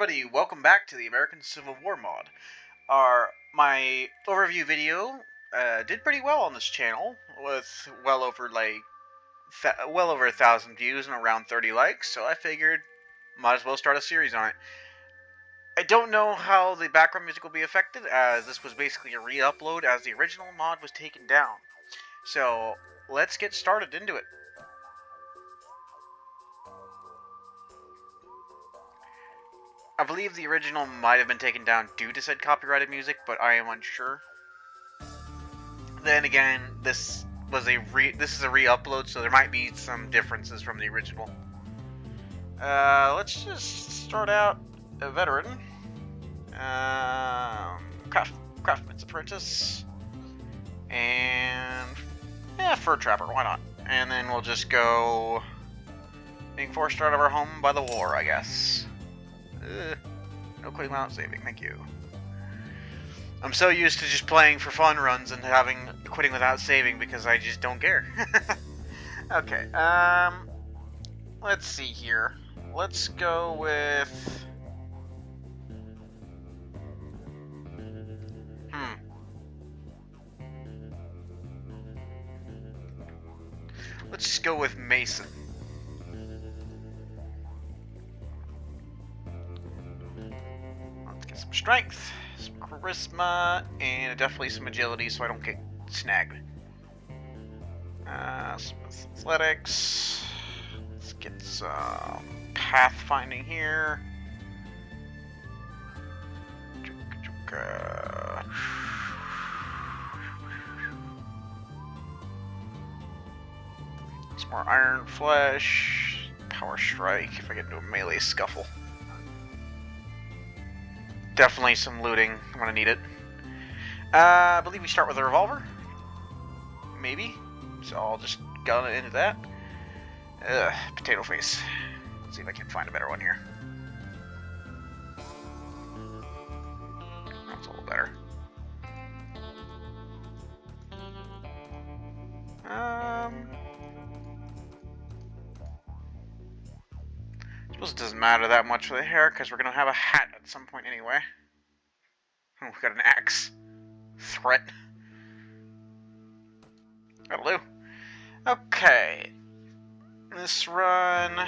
everybody, welcome back to the American Civil War mod. My overview video did pretty well on this channel, with well over 1,000 views and around 30 likes. So I figured, might as well start a series on it. I don't know how the background music will be affected, as this was basically a re-upload, as the original mod was taken down. So let's get started into it. I believe the original might have been taken down due to said copyrighted music, but I am unsure. Then again, this is a re-upload, so there might be some differences from the original. Let's just start out a veteran. Craftsman's apprentice. And yeah, fur trapper, why not? And then we'll just go being forced out of our home by the war, I guess. No quitting without saving, thank you. I'm so used to just playing for fun runs and having quitting without saving because I just don't care. Okay, let's see here. Let's go with... Let's just go with Mason. Some strength, some charisma, and definitely some agility so I don't get snagged. Some athletics. Let's get some pathfinding here. Some more iron flesh. Power strike if I get into a melee scuffle. Definitely some looting. I'm gonna need it. I believe we start with a revolver. Maybe. So I'll just gun into that. Potato face. Let's see if I can find a better one here. That's a little better. I suppose it doesn't matter that much for the hair, because we're going to have a hat at some point anyway. Oh, we've got an axe. Threat. That'll do. Okay. This run,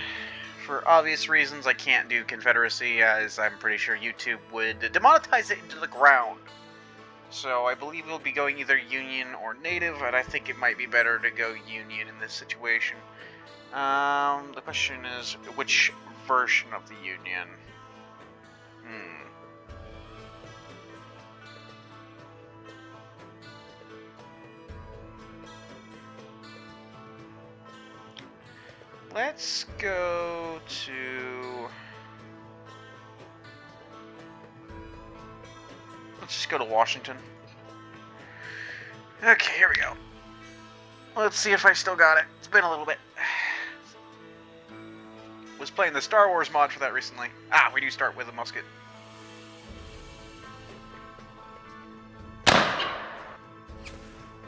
for obvious reasons, I can't do Confederacy, as I'm pretty sure YouTube would demonetize it into the ground. So I believe we'll be going either Union or Native, and I think it might be better to go Union in this situation. The question is, which version of the Union? Let's go to... Let's just go to Washington. Okay, here we go. Let's see if I still got it. It's been a little bit. Was playing the Star Wars mod for that recently. We do start with a musket.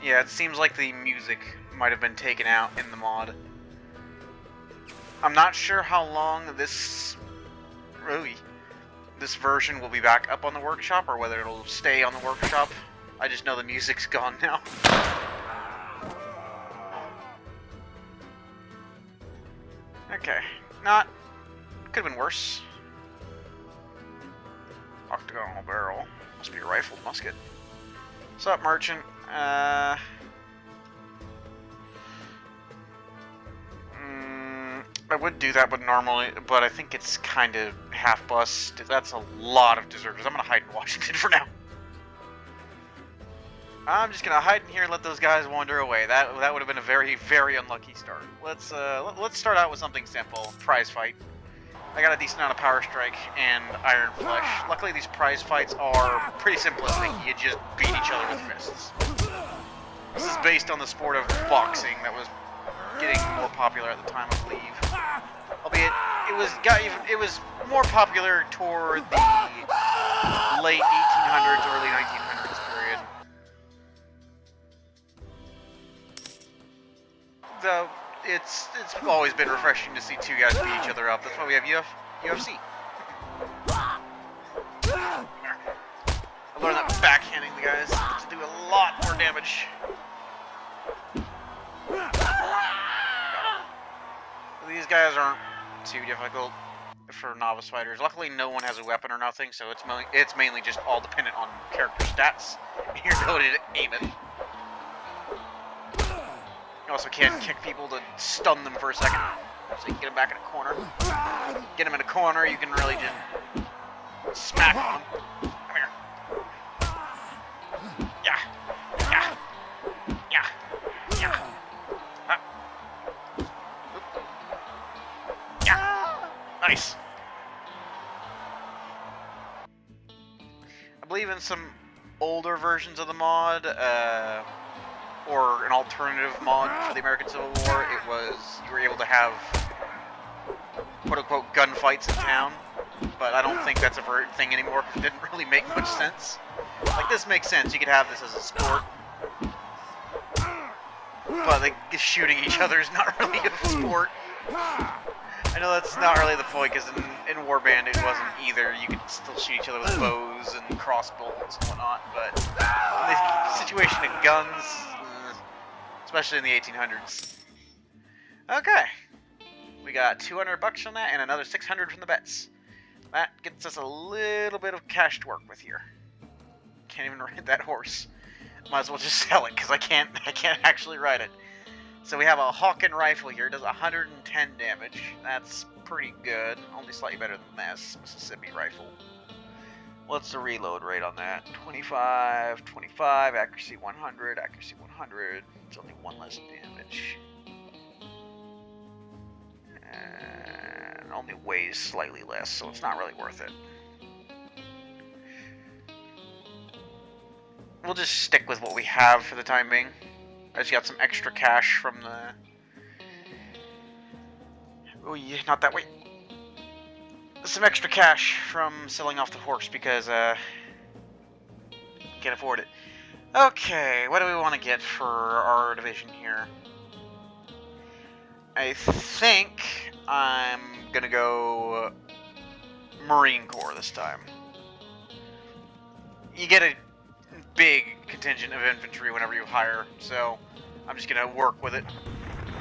Yeah, it seems like the music might have been taken out in the mod. I'm not sure how long this version will be back up on the workshop, or whether it'll stay on the workshop. I just know the music's gone now. Okay. Could have been worse. Octagonal barrel. Must be a rifled musket. What's up, merchant? I would do that, but I think it's kind of half bust. That's a lot of deserters. I'm gonna hide in Washington for now. I'm just gonna hide in here and let those guys wander away. That would have been a very, very unlucky start. Let's start out with something simple. Prize fight. I got a decent amount of power strike and iron flesh. Luckily, these prize fights are pretty simplistic. You just beat each other with fists. This is based on the sport of boxing that was getting more popular at the time, I believe. Albeit, it was more popular toward the late 1800s, early 1900s period. Though it's always been refreshing to see two guys beat each other up. That's why we have UFC. learn that backhanding the guys to do a lot more damage. These guys aren't too difficult for novice fighters. Luckily, no one has a weapon or nothing, so it's mainly just all dependent on character stats and your ability to aim it. You also can kick people to stun them for a second, so you can get them back in a corner. Get them in a corner, you can really just smack on them. Come here. Yeah. Yeah. Yeah. Yeah. Yeah. Nice. I believe in some older versions of the mod, or an alternative mod for the American Civil War, it was you were able to have quote-unquote gunfights in town, but I don't think that's a thing anymore because it didn't really make much sense. Like, this makes sense, you could have this as a sport, but like, shooting each other is not really a sport. I know that's not really the point, because in Warband it wasn't either. You could still shoot each other with bows and crossbows and whatnot, but in the situation of guns, especially in the 1800s. Okay, we got 200 bucks from that and another 600 from the bets. That gets us a little bit of cash to work with here. Can't even ride that horse. Might as well just sell it because I can't actually ride it. So we have a Hawken rifle here. It does 110 damage. That's pretty good. Only slightly better than this Mississippi rifle. What's the reload rate on that? 25, 25, accuracy 100, accuracy 100. It's only one less damage. And only weighs slightly less, so it's not really worth it. We'll just stick with what we have for the time being. I just got some extra cash from the... Oh, yeah, not that way. Some extra cash from selling off the horse because, can't afford it. Okay, what do we want to get for our division here? I think I'm gonna go Marine Corps this time. You get a big contingent of infantry whenever you hire, so I'm just gonna work with it.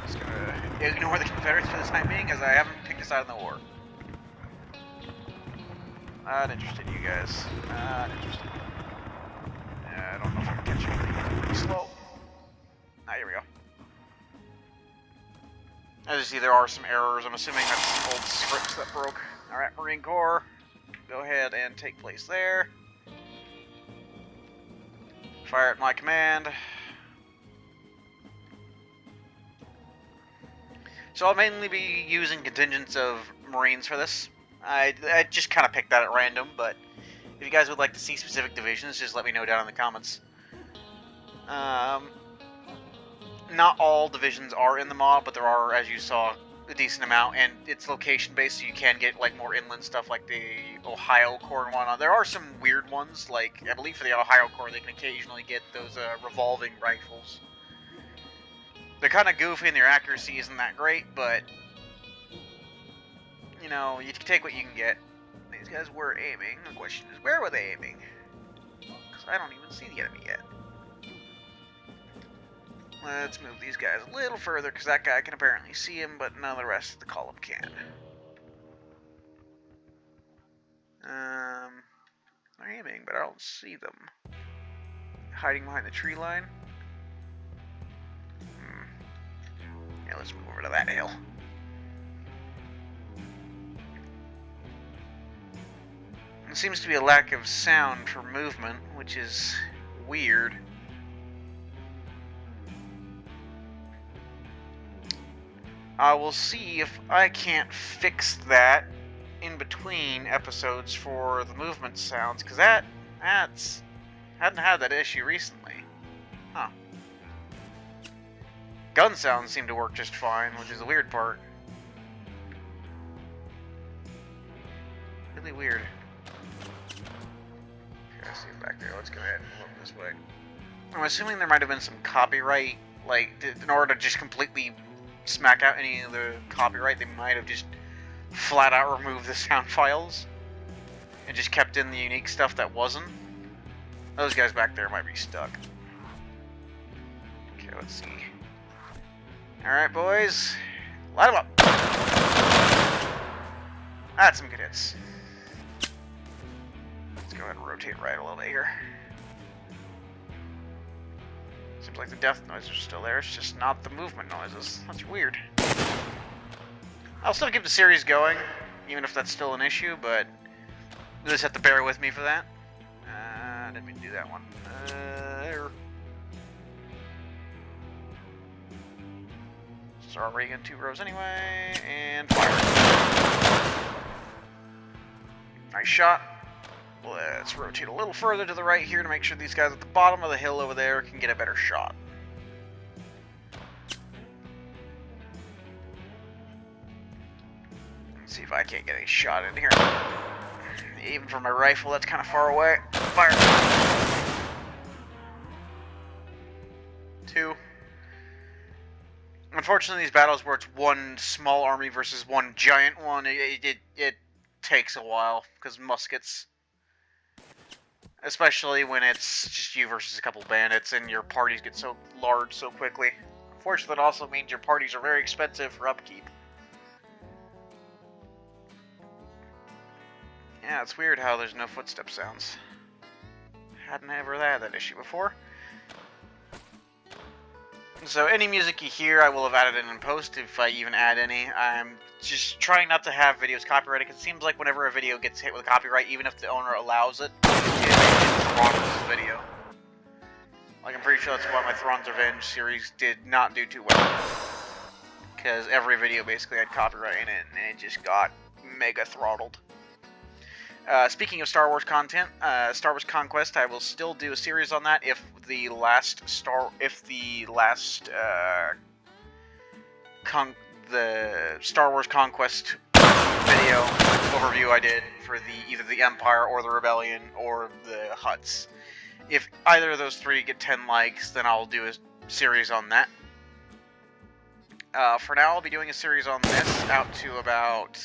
Just gonna ignore the Confederates for the time being, as I haven't picked a side in the war. Not interested, you guys. Not interested. I don't know if I can catch anything. It's pretty slow. Ah, here we go. As you see, there are some errors. I'm assuming that's old scripts that broke. Alright, Marine Corps. Go ahead and take place there. Fire at my command. So I'll mainly be using contingents of Marines for this. I just kind of picked that at random, but if you guys would like to see specific divisions, just let me know down in the comments. Not all divisions are in the mod, but there are, as you saw, a decent amount, and it's location based, so you can get like more inland stuff like the Ohio Corps and whatnot. There are some weird ones, like I believe for the Ohio Corps they can occasionally get those revolving rifles. They're kind of goofy and their accuracy isn't that great, but you know, you can take what you can get. These guys were aiming. The question is, where were they aiming? Because I don't even see the enemy yet. Let's move these guys a little further, because that guy can apparently see him, but none of the rest of the column can. They're aiming, but I don't see them. Hiding behind the tree line? Yeah, let's move over to that hill. There seems to be a lack of sound for movement, which is weird. I will see if I can't fix that in between episodes for the movement sounds, because that's hadn't had that issue recently. Huh. Gun sounds seem to work just fine, which is the weird part. Really weird. Okay, I see it back there. Let's go ahead and look this way. I'm assuming there might have been some copyright, like, in order to just completely smack out any of the copyright, they might have just flat out removed the sound files and just kept in the unique stuff that wasn't. Those guys back there might be stuck. Okay, let's see. Alright, boys. Light them up. That's some good hits. Let's go ahead and rotate right a little bit here. Seems like the death noises are still there, it's just not the movement noises. That's weird. I'll still keep the series going, even if that's still an issue, but you just have to bear with me for that. Didn't mean to do that one. There. So we're already in 2 rows anyway, and fire. Nice shot. Let's rotate a little further to the right here to make sure these guys at the bottom of the hill over there can get a better shot. Let's see if I can't get a shot in here. Even from my rifle, that's kind of far away. Fire. 2. Unfortunately, these battles where it's one small army versus one giant one, it takes a while, because muskets. Especially when it's just you versus a couple bandits and your parties get so large so quickly. Unfortunately, that also means your parties are very expensive for upkeep. Yeah, it's weird how there's no footstep sounds. Hadn't ever had that issue before. So any music you hear, I will have added in post if I even add any. I'm just trying not to have videos copyrighted, because it seems like whenever a video gets hit with a copyright, even if the owner allows it, it throttles the video. Like, I'm pretty sure that's why my Thrawn's Revenge series did not do too well. Because every video basically had copyright in it, and it just got mega throttled. Speaking of Star Wars content, Star Wars Conquest, I will still do a series on that if the last Star Wars Conquest video overview I did for either the Empire or the Rebellion or the Hutts. If either of those 3 get 10 likes, then I'll do a series on that. For now, I'll be doing a series on this out to about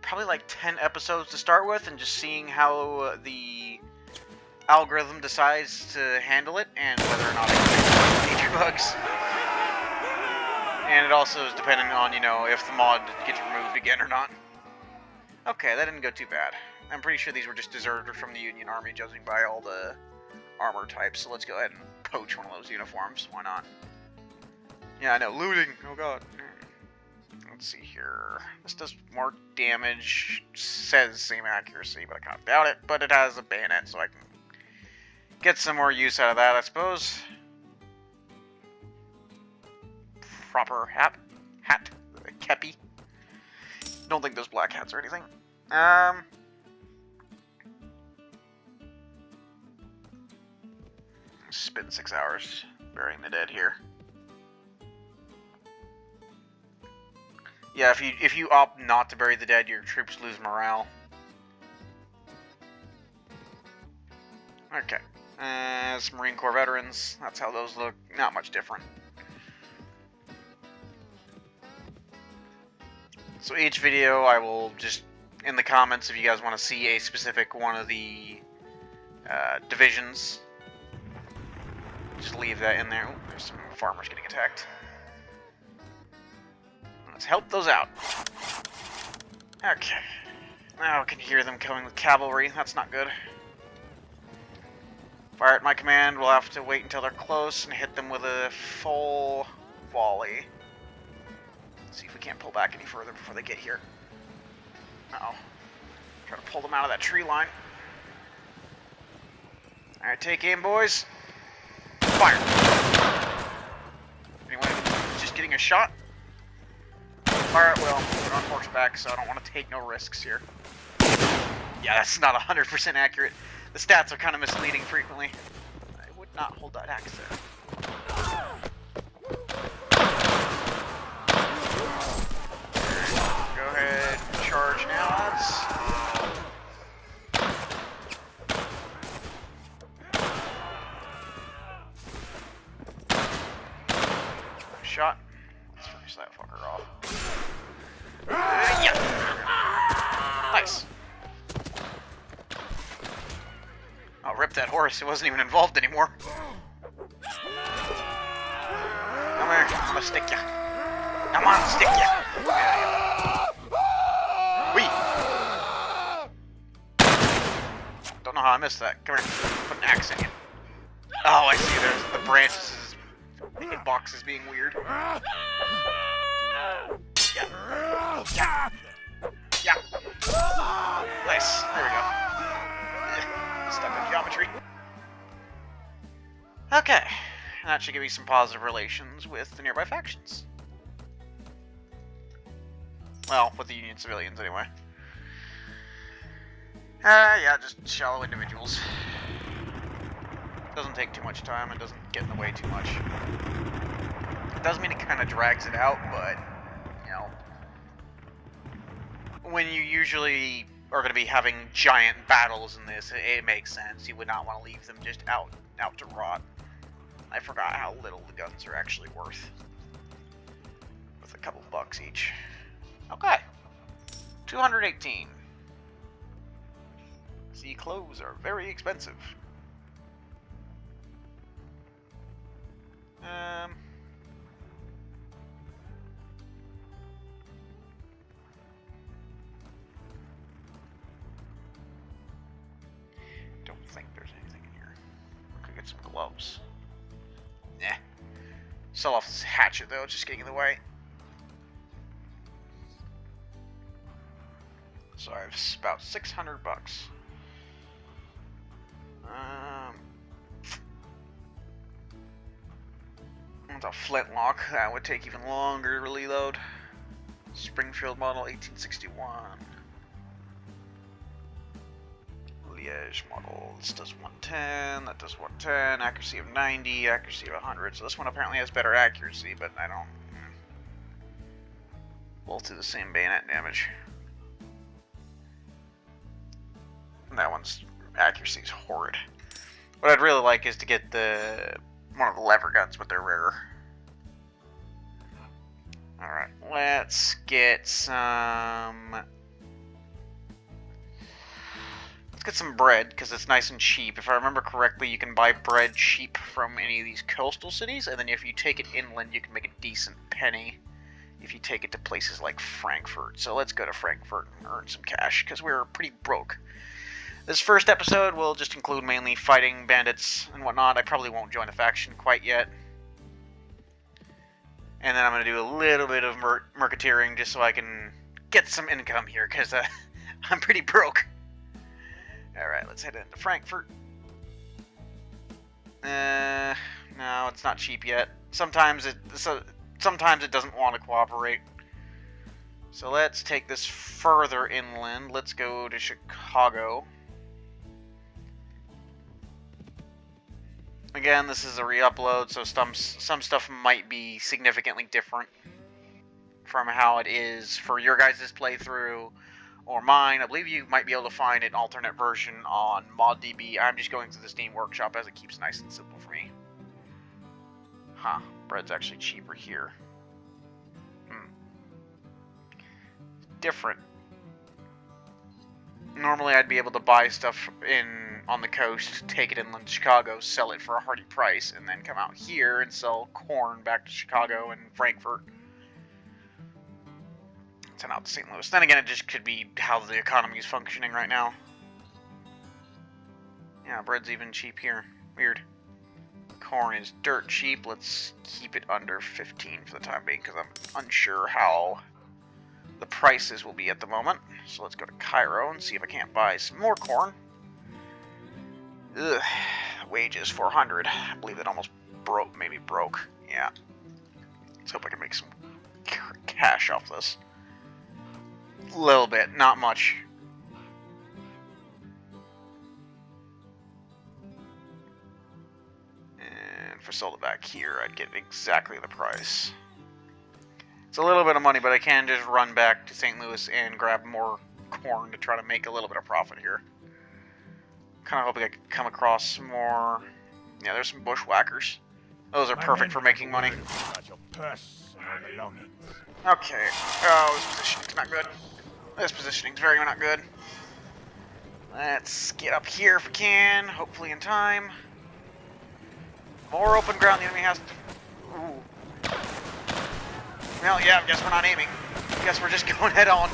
probably like 10 episodes to start with, and just seeing how the algorithm decides to handle it and whether or not it can fix feature bugs. And it also is dependent on, you know, if the mod gets removed again or not. Okay, that didn't go too bad. I'm pretty sure these were just deserters from the Union Army, judging by all the armor types. So let's go ahead and poach one of those uniforms. Why not? Yeah, I know. Looting! Oh god. Let's see here. This does more damage. Says same accuracy, but I kind of doubt it. But it has a bayonet, so I can get some more use out of that, I suppose. Proper hat. Kepi. Don't think those black hats or anything. Spend 6 hours burying the dead here. Yeah, if you opt not to bury the dead, your troops lose morale. Okay. Some Marine Corps veterans. That's how those look. Not much different. So each video, I will just, in the comments, if you guys want to see a specific one of the divisions, just leave that in there. Ooh, there's some farmers getting attacked. Let's help those out. Okay. Now I can hear them coming with cavalry. That's not good. Fire at my command. We'll have to wait until they're close and hit them with a full volley. Let's see if we can't pull back any further before they get here. Uh-oh. Try to pull them out of that tree line. Alright, take aim, boys. Fire! Anyone just getting a shot? Fire at will. We're on horseback, so I don't want to take no risks here. Yeah, that's not 100% accurate. The stats are kind of misleading frequently. I would not hold that axe there. Go ahead, charge now, lads. Shot. Let's finish that fucker off. Yeah. Nice. I'll rip that horse. It wasn't even involved anymore. Come here. I'm gonna stick ya. Come on, stick ya. Wee. Don't know how I missed that. Come here. Put an axe in you. Oh, I see. There's the branches. Hitbox is being weird. Yeah. Yeah. Yeah. Nice. There we go. Stuck in geometry. Okay. That should give me some positive relations with the nearby factions. Well, with the Union civilians, anyway. Yeah, just shallow individuals. Doesn't take too much time, and doesn't get in the way too much. It does mean it kind of drags it out, but, you know, when you usually are going to be having giant battles in this, it makes sense. You would not want to leave them just out to rot. I forgot how little the guns are actually worth. With a couple bucks each. Okay. 218. See, clothes are very expensive. Don't think there's anything in here. I could get some gloves. Nah. Sell off this hatchet though, it's just getting in the way. So I have about 600 bucks. It's a flintlock. That would take even longer to reload. Springfield model 1861. Liège model. This does 110. That does 110. Accuracy of 90. Accuracy of 100. So this one apparently has better accuracy, but I don't. Both do the same bayonet damage. And that one's accuracy is horrid. What I'd really like is to get one of the lever guns, but they're rarer. Alright, let's get some... Let's get some bread, because it's nice and cheap. If I remember correctly, you can buy bread cheap from any of these coastal cities, and then if you take it inland, you can make a decent penny if you take it to places like Frankfurt. So let's go to Frankfurt and earn some cash, because we're pretty broke. This first episode will just include mainly fighting bandits and whatnot. I probably won't join a faction quite yet. And then I'm going to do a little bit of mercateering just so I can get some income here, because I'm pretty broke. Alright, let's head into Frankfurt. No, it's not cheap yet. Sometimes it doesn't want to cooperate. So let's take this further inland. Let's go to Chicago. Again, this is a re-upload, so some stuff might be significantly different from how it is for your guys' playthrough or mine. I believe you might be able to find an alternate version on ModDB. I'm just going through the Steam Workshop as it keeps nice and simple for me. Huh, bread's actually cheaper here. Different. Normally I'd be able to buy stuff on the coast, take it inland to Chicago, sell it for a hearty price, and then come out here and sell corn back to Chicago and Frankfurt. Send out to St. Louis. Then again, it just could be how the economy is functioning right now. Yeah, bread's even cheap here. Weird. Corn is dirt cheap. Let's keep it under 15 for the time being, because I'm unsure how the prices will be at the moment. So let's go to Cairo and see if I can't buy some more corn. Ugh, wages 400. I believe it almost broke, maybe broke. Yeah. Let's hope I can make some cash off this. A little bit, not much. And if I sold it back here, I'd get exactly the price. It's a little bit of money, but I can just run back to St. Louis and grab more corn to try to make a little bit of profit here. Kind of hoping I could come across some more. Yeah, there's some bushwhackers. Those are perfect for making money. Okay. Oh, this positioning's not good. This positioning's very not good. Let's get up here if we can, hopefully in time. More open ground the enemy has to... Ooh. Well, yeah, I guess we're not aiming. I guess we're just going head on.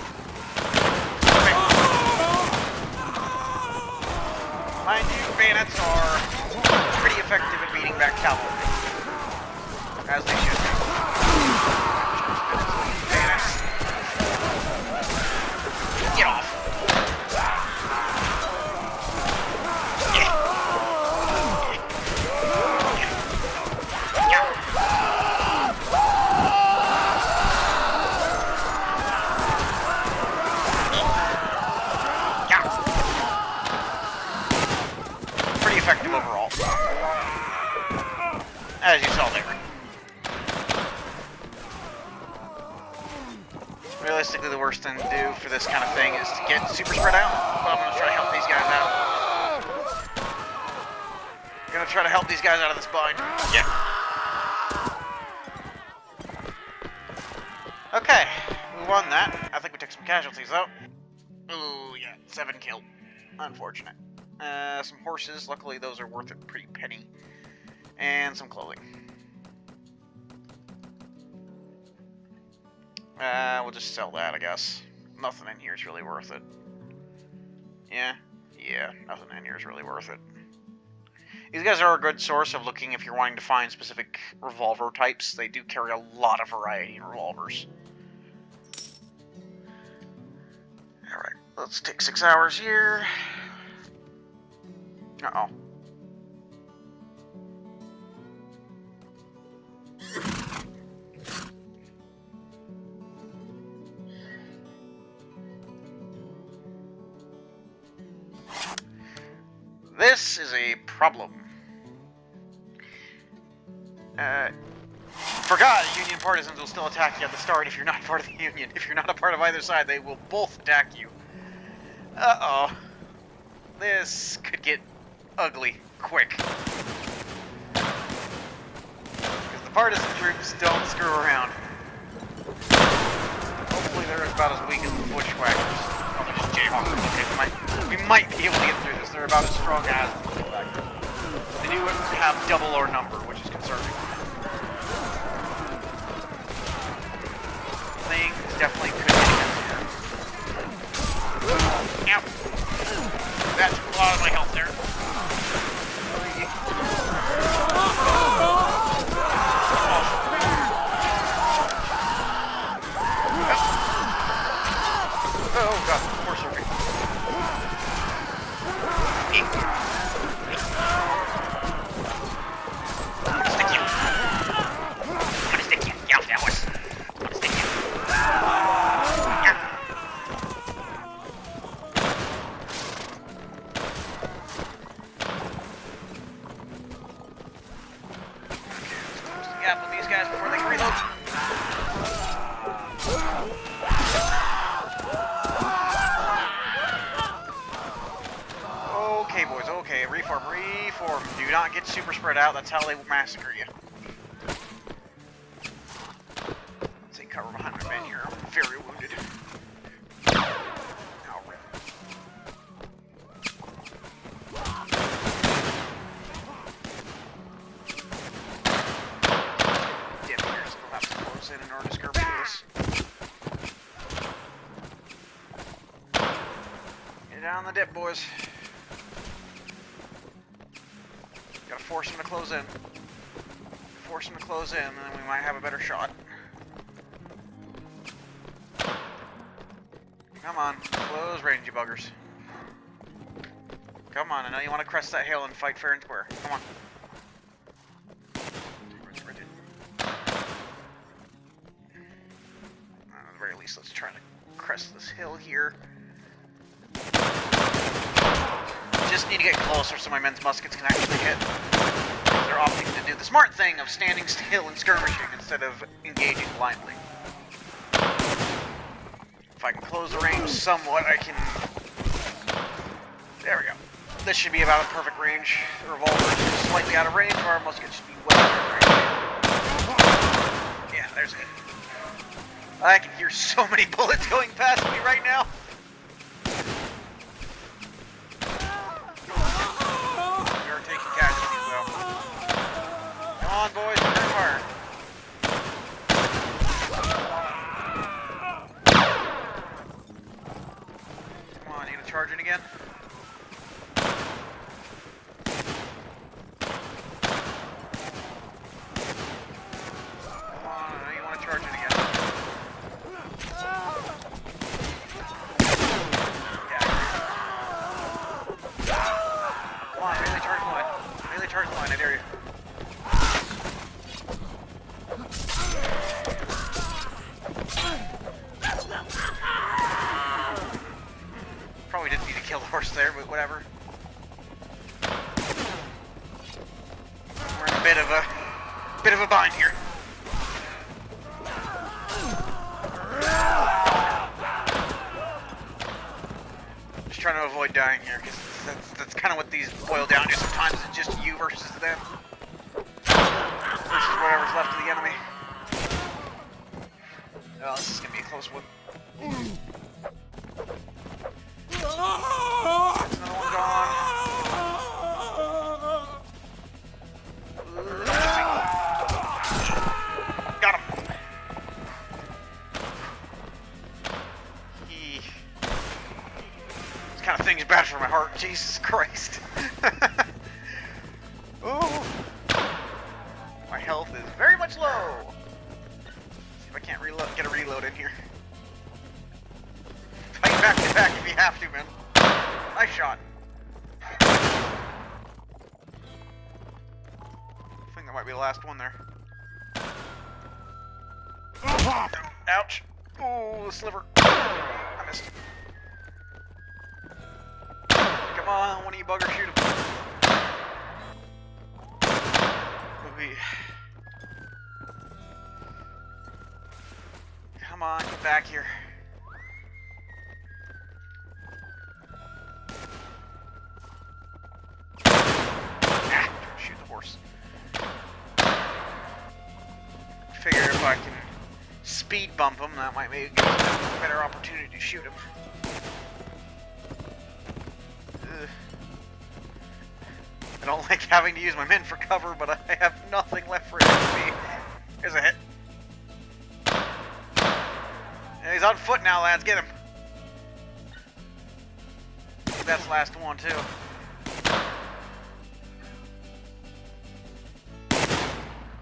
Okay. Mind you, bayonets are pretty effective at beating back cavalry. As they should be. Bayonets. Get off. Effective overall, as you saw there. Realistically, the worst thing to do for this kind of thing is to get super spread out, but I'm going to try to help these guys out. I'm going to try to help these guys out of this bind. Yeah. Okay, we won that. I think we took some casualties, though. Ooh, yeah, 7 killed. Unfortunate. Some horses, luckily those are worth a pretty penny, and some clothing. We'll just sell that, I guess. Nothing in here is really worth it. Yeah, nothing in here is really worth it. These guys are a good source of looking if you're wanting to find specific revolver types. They do carry a lot of variety in revolvers. Alright, let's take 6 hours here. Uh-oh. This is a problem. Forgot, Union partisans will still attack you at the start if you're not part of the Union. If you're not a part of either side, they will both attack you. Uh-oh. This could get ugly quick. Because the partisan troops don't screw around. Hopefully they're about as weak as the bushwhackers. Oh, they're just jayhawkers. Okay, we might be able to get through this. They're about as strong as the bushwhackers. They do have double our number, which is concerning. Things definitely could get here. Ow. That took a lot of my health there. Oh god, poor surgery. I'm gonna stick you. Yeah, that was. I'm gonna stick you. Yeah. Gap with these guys before they can reload. Okay, boys, okay. Reform. Do not get super spread out. That's how they massacre you. Let's take cover behind my men here. I'm very wounded. Now, rip. Dip here, so we'll have to close in order to skirmish this. Get down the dip, boys. Gotta force him to close in. Force him to close in, and then we might have a better shot. Come on, close range, you buggers. Come on, I know you want to crest that hill and fight fair and square. Come on. At the very least, let's try to crest this hill here. Just need to get closer so my men's muskets can actually hit. They're opting to do the smart thing of standing still and skirmishing instead of engaging blindly. If I can close the range somewhat, I can... There we go. This should be about a perfect range. The revolver is slightly out of range, or our musket should be well out of range. Yeah, there's it. I can hear so many bullets going past me right now. on, boys, return fire. Come on, you gonna charge it again? Come on, I know you want to charge it again. Come on, melee charge line. Melee charge line, I dare you. Probably didn't need to kill the horse there, but whatever. We're in a bit of a bind here. Just trying to avoid dying here, because that's kind of what these boil down to. Sometimes it's just you versus them. Versus whatever's left of the enemy. Oh, this is going to be a close one. There's another one gone. Got him. This kind of thing is bad for my heart. Jesus Christ. Ooh. My health is very much low. See if I can't get a reload in here. Fight back to back if you have to, man. Nice shot. I think that might be the last one there. Ouch. Ooh, the sliver. I missed. Come on, one of you buggers, shoot him. Come on, get back here. Shoot the horse. Figure if I can speed bump him, that might maybe give us a better opportunity to shoot him. Ugh. I don't like having to use my men for cover, but I have nothing left for it to be. Here's a hit. And he's on foot now, lads. Get him. That's the last one, too.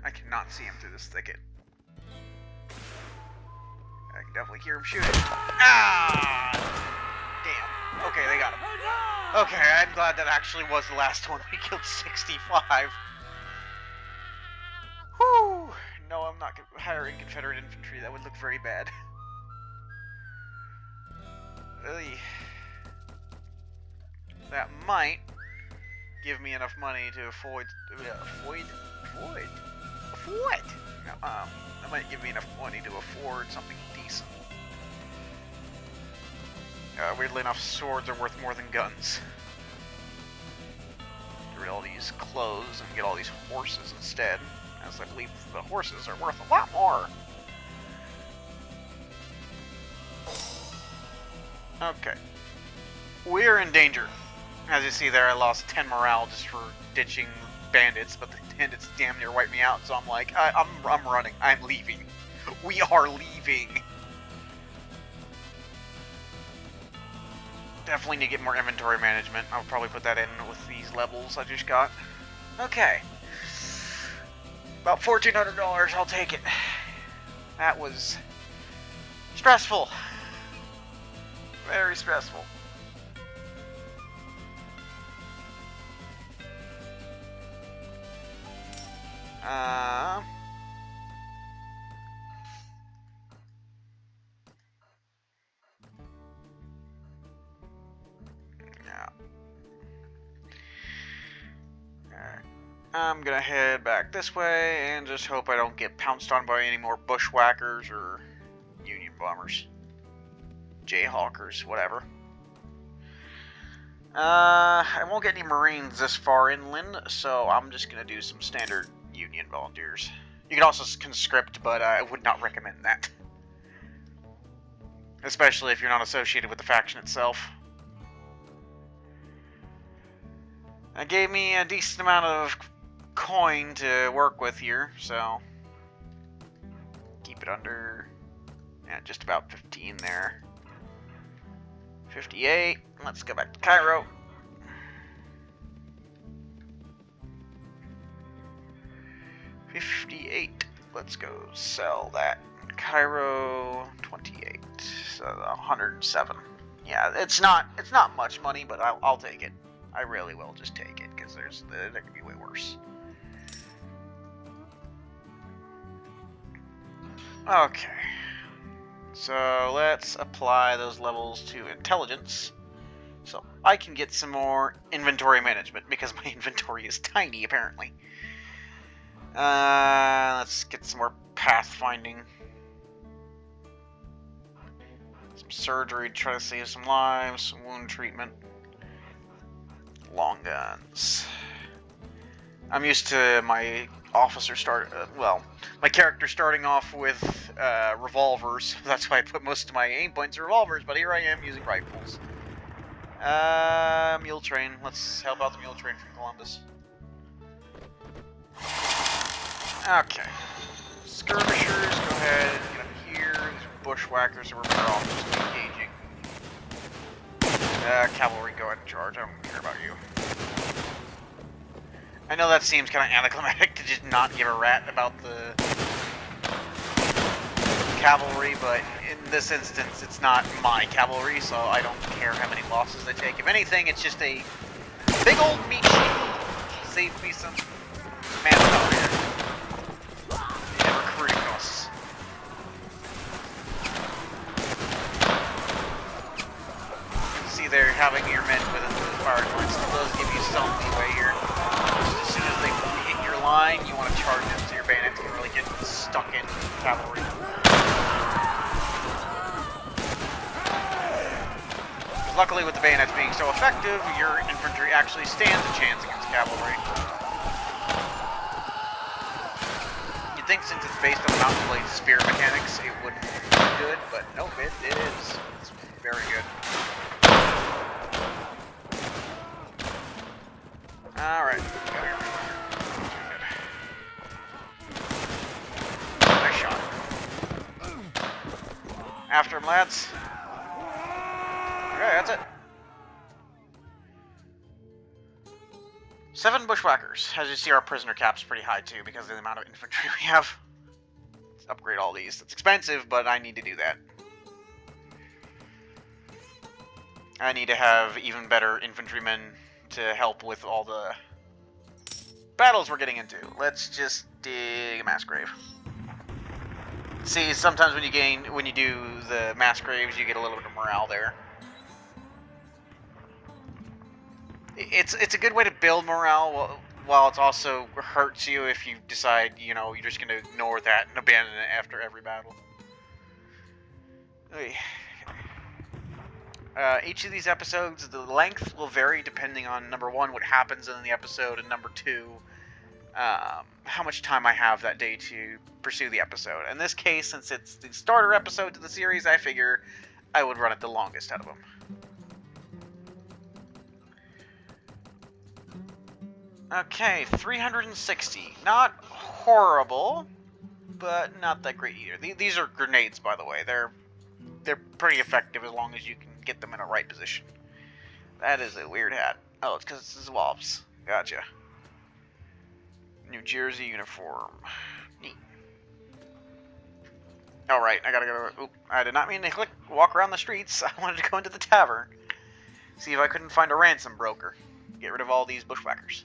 I cannot see him through this thicket. I can definitely hear him shooting. Ah! Damn. Okay, they got him. Okay, I'm glad that actually was the last one. We killed 65. Whew! No, I'm not hiring Confederate infantry. That would look very bad. Really. That might give me enough money to avoid. No, that might give me enough money to afford something decent. Weirdly enough, swords are worth more than guns. Get rid of all these clothes and get all these horses instead, as I believe the horses are worth a lot more. Okay. We're in danger. As you see there, I lost 10 morale just for ditching bandits, but the bandits damn near wiped me out, so I'm like, I'm running. I'm leaving. We are leaving. Definitely need to get more inventory management. I'll probably put that in with these levels I just got. Okay. About $1,400, I'll take it. That was stressful. Very stressful. Yeah. Alright. I'm gonna head back this way and just hope I don't get pounced on by any more bushwhackers or Union bombers. Jayhawkers, whatever. I won't get any Marines this far inland, so I'm just gonna do some standard Union volunteers. You can also conscript, but I would not recommend that. Especially if you're not associated with the faction itself. That gave me a decent amount of coin to work with here, so keep it under, yeah, just about 15 there. 58. Let's go back to Cairo. $58. Let's go sell that. Cairo 28. So 107. Yeah, it's not much money, but I'll take it. I really will just take it because there could be way worse. Okay. So let's apply those levels to intelligence. So I can get some more inventory management because my inventory is tiny apparently. Let's get some more pathfinding. Some surgery to try to save some lives, some wound treatment. Long guns. I'm used to my officer my character starting off with revolvers. That's why I put most of my aim points in revolvers, but here I am using rifles. Mule train. Let's help out the mule train from Columbus. Okay. Skirmishers, go ahead and get up here. These bushwhackers are better off just engaging. Cavalry, go ahead and charge. I don't care about you. I know that seems kind of anticlimactic to just not give a rat about the cavalry, but in this instance, it's not my cavalry, so I don't care how many losses they take. If anything, it's just a big old meat sheet. Save me some manpower here. And recruiting costs. See, they're having your men within the fire lines, so those give you some leeway here. As soon as they hit your line, you want to charge them so your bayonets can really get stuck in cavalry. Luckily, with the bayonets being so effective, your infantry actually stands a chance against cavalry. You'd think since it's based on the Mountain Blade spear mechanics, it wouldn't be good, but nope, it is. It's very good. Alright, go here. Nice shot. After him, lads. Okay, that's it. 7 bushwhackers. As you see, our prisoner cap's pretty high too because of the amount of infantry we have. Let's upgrade all these. It's expensive, but I need to do that. I need to have even better infantrymen to help with all the battles we're getting into. Let's just dig a mass grave. See, sometimes when you do the mass graves, you get a little bit of morale there. It's a good way to build morale while it also hurts you if you decide, you know, you're just going to ignore that and abandon it after every battle. Each of these episodes, the length will vary depending on, number one, what happens in the episode, and number two, how much time I have that day to pursue the episode. In this case, since it's the starter episode to the series, I figure I would run it the longest out of them. Okay, 360. Not horrible, but not that great either. These are grenades, by the way. They're pretty effective as long as you can get them in a right position. That is a weird hat. Oh, it's because it's Zouaves. Gotcha. New Jersey uniform. Neat. Alright, I gotta go. Oop, I did not mean to walk around the streets. I wanted to go into the tavern. See if I couldn't find a ransom broker. Get rid of all these bushwhackers.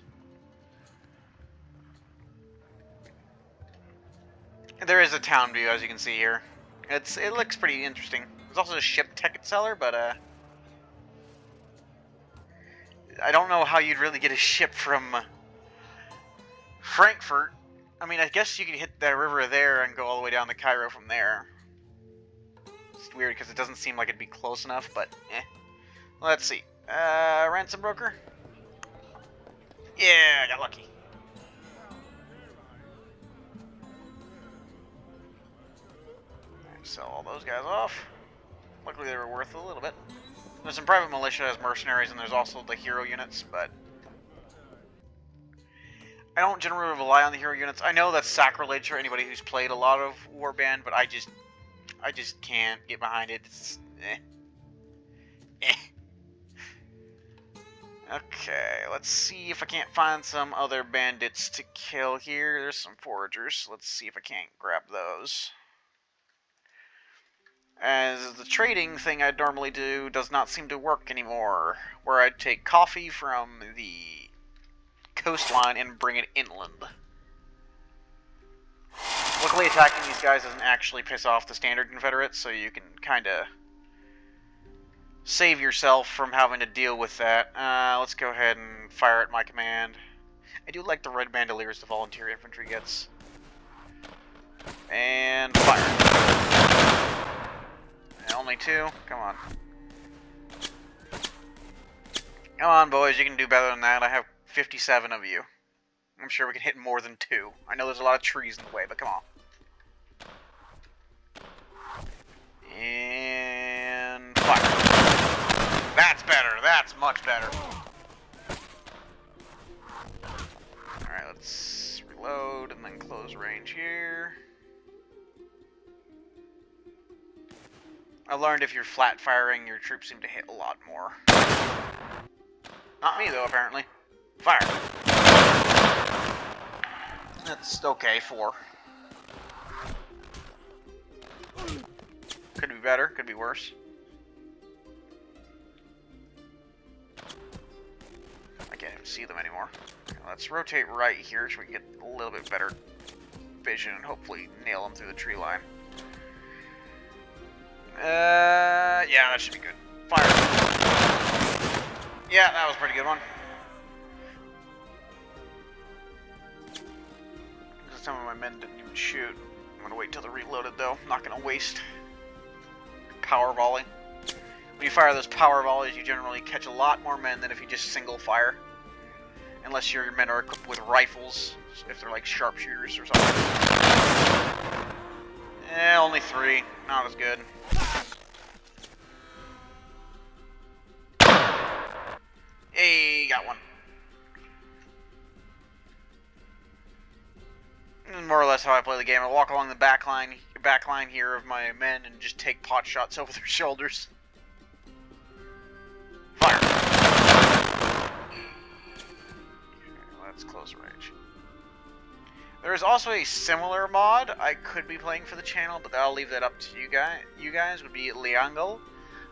There is a town view, as you can see here. It looks pretty interesting. There's also a ship ticket seller, but I don't know how you'd really get a ship from Frankfurt. I mean, I guess you could hit the river there and go all the way down to Cairo from there. It's weird because it doesn't seem like it'd be close enough, but eh. Let's see. Ransom broker? Yeah, I got lucky. Sell all those guys off. Luckily they were worth a little bit. There's some private militia as mercenaries, and there's also the hero units, but I don't generally rely on the hero units. I know that's sacrilege for anybody who's played a lot of Warband, but I just can't get behind it. It's, eh. Okay, let's see if I can't find some other bandits to kill here. There's some foragers. Let's see if I can't grab those. As the trading thing I'd normally do does not seem to work anymore, where I'd take coffee from the coastline and bring it inland. Luckily, attacking these guys doesn't actually piss off the standard Confederates, so you can kind of save yourself from having to deal with that. Let's go ahead and fire at my command. I do like the red bandoliers the volunteer infantry gets. And fire. And only 2? Come on. Come on, boys, you can do better than that. I have 57 of you. I'm sure we can hit more than 2. I know there's a lot of trees in the way, but come on. And fire. That's better. That's much better. Alright, let's reload and then close range here. I learned if you're flat firing, your troops seem to hit a lot more. Not me, though, apparently. Fire. That's okay, 4. Could be better, could be worse. I can't even see them anymore. Okay, let's rotate right here so we can get a little bit better vision and hopefully nail them through the tree line. Yeah, that should be good. Fire. Yeah, that was a pretty good one. Some of my men didn't even shoot. I'm gonna wait till they're reloaded though. I'm not gonna waste power volley. When you fire those power volleys, you generally catch a lot more men than if you just single fire. Unless your men are equipped with rifles, if they're like sharpshooters or something. Only 3. Not as good. Hey, got one. More or less how I play the game. I walk along the back line here of my men and just take pot shots over their shoulders. Fire. Okay, let's close range. There is also a similar mod I could be playing for the channel, but I'll leave that up to you guys. You guys would be Liangle.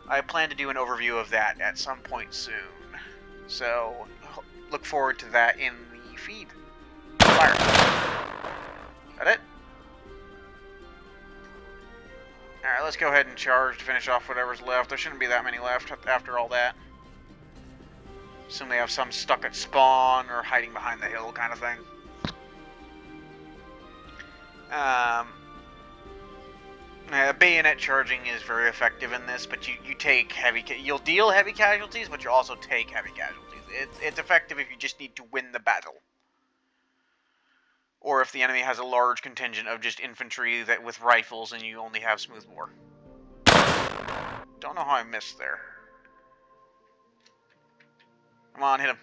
I plan to do an overview of that at some point soon, so look forward to that in the feed. Fire. That it? Alright, let's go ahead and charge to finish off whatever's left. There shouldn't be that many left after all that. Assume they have some stuck at spawn or hiding behind the hill kind of thing. Bayonet charging is very effective in this, but you take you'll deal heavy casualties, but you also take heavy casualties. It's effective if you just need to win the battle. Or if the enemy has a large contingent of just infantry that with rifles and you only have smoothbore. Don't know how I missed there. Come on, hit him.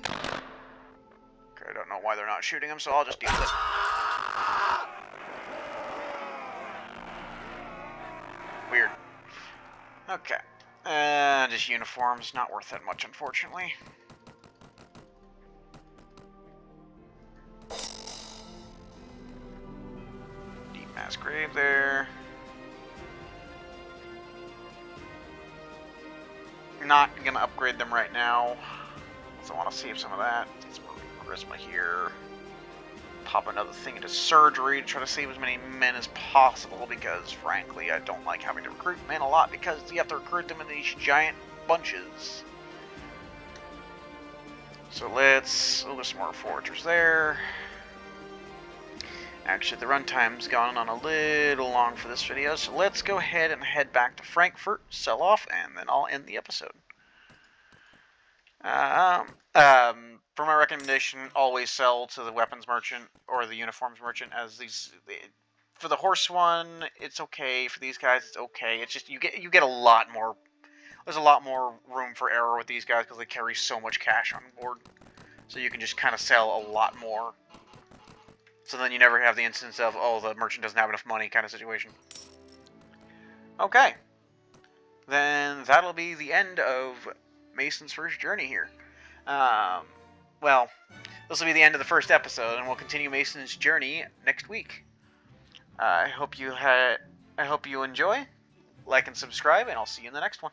Okay, I don't know why they're not shooting him, so I'll just deal with it. Weird. Okay. Just uniforms, not worth that much, unfortunately. Deep mass grave there. Not gonna upgrade them right now. So I want to save some of that. Get some charisma here. Pop another thing into surgery to try to save as many men as possible, because frankly I don't like having to recruit men a lot because you have to recruit them in these giant bunches. So let's... oh, there's some more foragers there. Actually, the runtime's gone on a little long for this video, so let's go ahead and head back to Frankfurt, sell off, and then I'll end the episode. For my recommendation, always sell to the weapons merchant or the uniforms merchant, as these... for the horse one, it's okay. For these guys, it's okay. It's just you get a lot more there's a lot more room for error with these guys because they carry so much cash on board. So you can just kind of sell a lot more. So then you never have the instance of, oh, the merchant doesn't have enough money kind of situation. Okay. Then that'll be the end of Mason's first journey here. Well, this will be the end of the first episode, and we'll continue Mason's journey next week. I hope you enjoy. Like and subscribe, and I'll see you in the next one.